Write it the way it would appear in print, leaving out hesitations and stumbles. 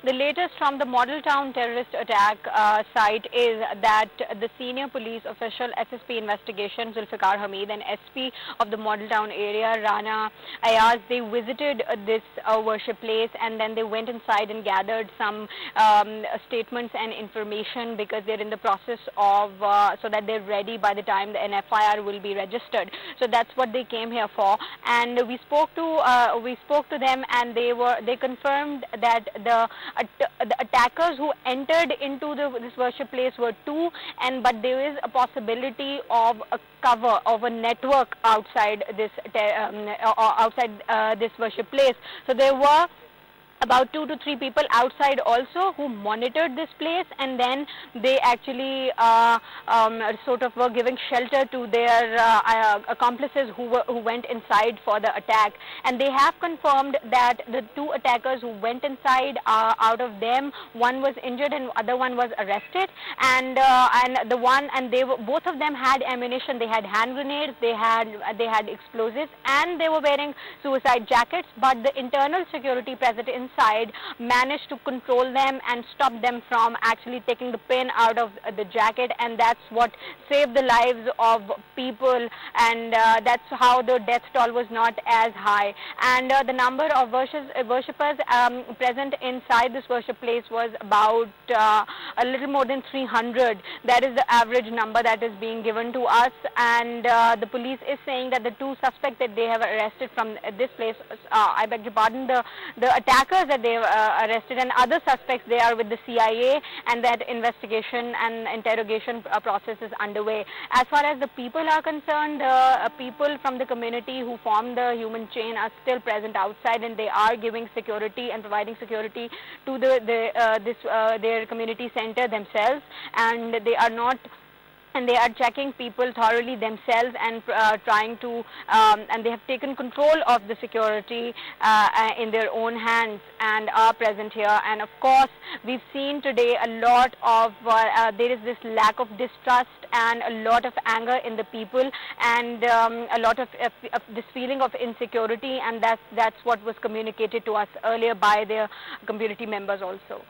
The latest from the Model Town terrorist attack site is that the senior police official SSP investigation, Zulfikar Hamid, and SP of the Model Town area, Rana Ayaz, they visited this worship place, and then they went inside and gathered some statements and information, because they're in the process of so that they're ready by the time an FIR will be registered. So that's what they came here for. And we spoke to them, and they confirmed that the attackers who entered into this worship place were two, but there is a possibility of a cover of a network outside this worship place. So there were about 2 to 3 people outside also who monitored this place, and then they actually sort of were giving shelter to their accomplices who went inside for the attack. And they have confirmed that the 2 attackers who went inside, out of them, one was injured and other one was arrested. And both of them had ammunition. They had hand grenades, they had explosives, and they were wearing suicide jackets. But the internal security present inside managed to control them and stop them from actually taking the pin out of the jacket, and that's what saved the lives of people, and that's how the death toll was not as high. And the number of worshippers present inside this worship place was about a little more than 300. That is the average number that is being given to us. And the police is saying that the 2 suspects that they have arrested from this place, I beg your pardon, the attackers that they arrested, and other suspects, they are with the CIA, and that investigation and interrogation process is underway. As far as the people are concerned, people from the community who form the human chain are still present outside, and they are giving security and providing security to their community center themselves, and they are checking people thoroughly themselves, and trying to, and they have taken control of the security in their own hands and are present here. And of course, we've seen today a lot of, there is this lack of distrust and a lot of anger in the people, and a lot of this feeling of insecurity, and that's what was communicated to us earlier by their community members also.